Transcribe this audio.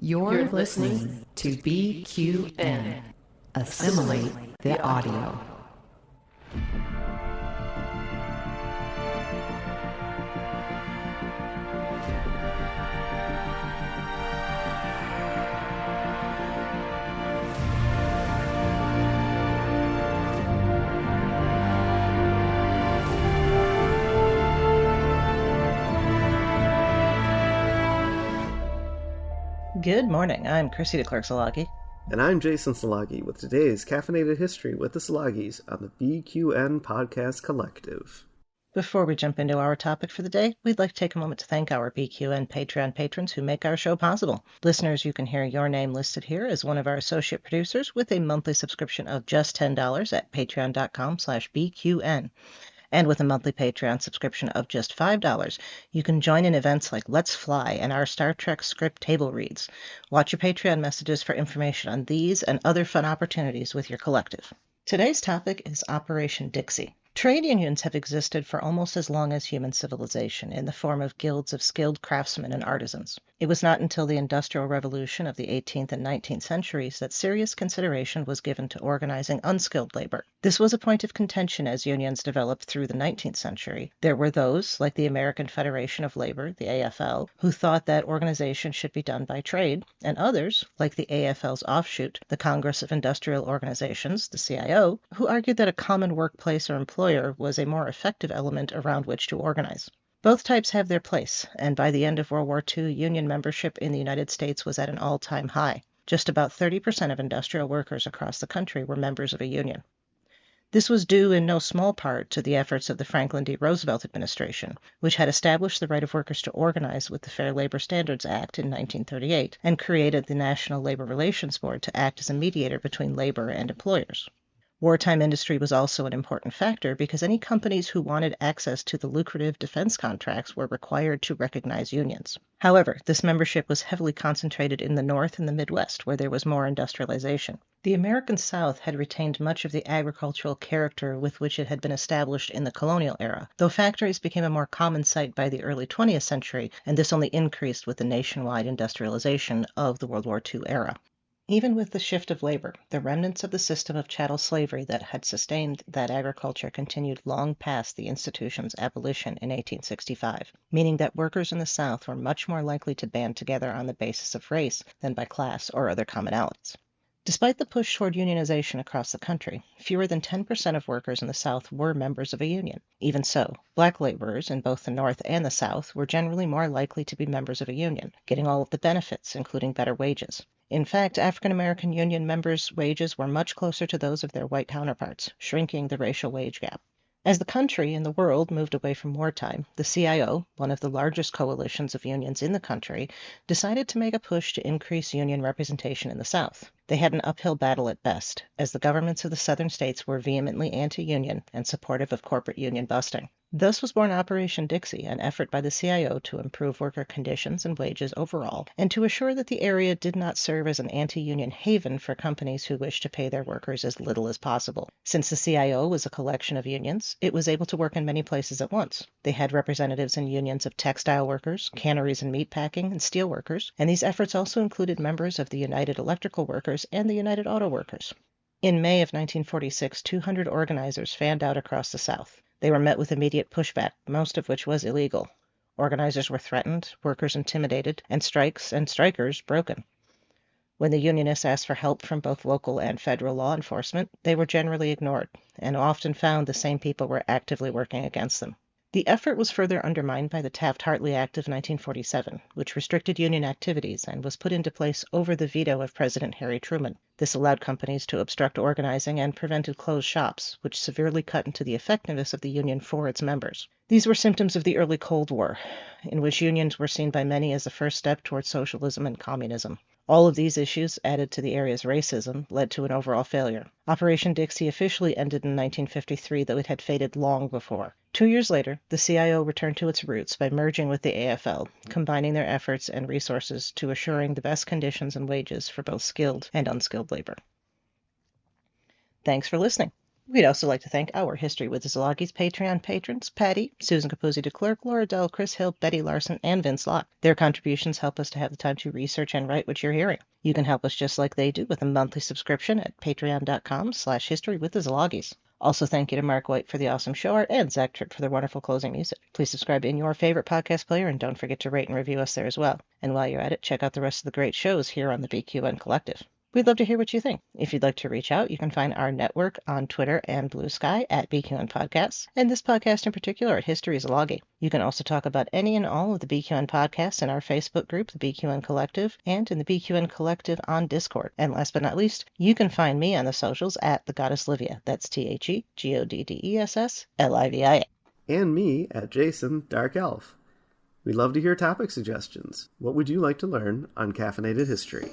You're listening to BQN. Assimilate the audio. Good morning, I'm Chrissie De Clerck-Szilagyi. And I'm Jason Szilagyis with today's Caffeinated History with the Szilagyis on the BQN Podcast Collective. Before we jump into our topic for the day, we'd like to take a moment to thank our BQN Patreon patrons who make our show possible. Listeners, you can hear your name listed here as one of our associate producers with a monthly subscription of just $10 at patreon.com/BQN. And with a monthly Patreon subscription of just $5, you can join in events like Let's Fly and our Star Trek script table reads. Watch your Patreon messages for information on these and other fun opportunities with your collective. Today's topic is Operation Dixie. Trade unions have existed for almost as long as human civilization in the form of guilds of skilled craftsmen and artisans. It was not until the Industrial Revolution of the 18th and 19th centuries that serious consideration was given to organizing unskilled labor. This was a point of contention as unions developed through the 19th century. There were those, like the American Federation of Labor, the AFL, who thought that organization should be done by trade, and others, like the AFL's offshoot, the Congress of Industrial Organizations, the CIO, who argued that a common workplace or employer was a more effective element around which to organize. Both types have their place, and by the end of World War II, union membership in the United States was at an all-time high. Just about 30% of industrial workers across the country were members of a union. This was due in no small part to the efforts of the Franklin D. Roosevelt administration, which had established the right of workers to organize with the Fair Labor Standards Act in 1938 and created the National Labor Relations Board to act as a mediator between labor and employers. Wartime industry was also an important factor because any companies who wanted access to the lucrative defense contracts were required to recognize unions. However, this membership was heavily concentrated in the North and the Midwest, where there was more industrialization. The American South had retained much of the agricultural character with which it had been established in the colonial era, though factories became a more common sight by the early 20th century, and this only increased with the nationwide industrialization of the World War II era. Even with the shift of labor, the remnants of the system of chattel slavery that had sustained that agriculture continued long past the institution's abolition in 1865, meaning that workers in the South were much more likely to band together on the basis of race than by class or other commonalities. Despite the push toward unionization across the country, fewer than 10% of workers in the South were members of a union. Even so, black laborers in both the North and the South were generally more likely to be members of a union, getting all of the benefits, including better wages. In fact, African American union members' wages were much closer to those of their white counterparts, shrinking the racial wage gap. As the country and the world moved away from wartime, the CIO, one of the largest coalitions of unions in the country, decided to make a push to increase union representation in the South. They had an uphill battle at best, as the governments of the southern states were vehemently anti-union and supportive of corporate union busting. Thus was born Operation Dixie, an effort by the CIO to improve worker conditions and wages overall, and to assure that the area did not serve as an anti-union haven for companies who wished to pay their workers as little as possible. Since the CIO was a collection of unions, it was able to work in many places at once. They had representatives in unions of textile workers, canneries and meatpacking, and steel workers, and these efforts also included members of the United Electrical Workers and the United Auto Workers. In May of 1946, 200 organizers fanned out across the South. They were met with immediate pushback, most of which was illegal. Organizers were threatened, workers intimidated, and strikes and strikers broken. When the Unionists asked for help from both local and federal law enforcement, they were generally ignored, and often found the same people were actively working against them. The effort was further undermined by the Taft-Hartley Act of 1947, which restricted union activities and was put into place over the veto of President Harry Truman. This allowed companies to obstruct organizing and prevented closed shops, which severely cut into the effectiveness of the union for its members. These were symptoms of the early Cold War, in which unions were seen by many as the first step toward socialism and communism. All of these issues, added to the area's racism, led to an overall failure. Operation Dixie officially ended in 1953, though it had faded long before. 2 years later, the CIO returned to its roots by merging with the AFL, combining their efforts and resources to assuring the best conditions and wages for both skilled and unskilled labor. Thanks for listening. We'd also like to thank our History with the Szilagys Patreon patrons, Pati, Susan Capuzzi-De Clerck, Laura Dell, Kris Hill, Betty Larson, and Vince Locke. Their contributions help us to have the time to research and write what you're hearing. You can help us just like they do with a monthly subscription at patreon.com/historywiththeszilagys. Also, thank you to Mark White for the awesome show art and Zach Tripp for their wonderful closing music. Please subscribe in your favorite podcast player and don't forget to rate and review us there as well. And while you're at it, check out the rest of the great shows here on the BQN Collective. We'd love to hear what you think. If you'd like to reach out, you can find our network on Twitter and Blue Sky at BQN Podcasts, and this podcast in particular at History Szilagyi. You can also talk about any and all of the BQN podcasts in our Facebook group, the BQN Collective, and in the BQN Collective on Discord. And last but not least, you can find me on the socials at the Goddess Livia. That's TheGoddessLivia. And me at Jason Dark Elf. We'd love to hear topic suggestions. What would you like to learn on Caffeinated History?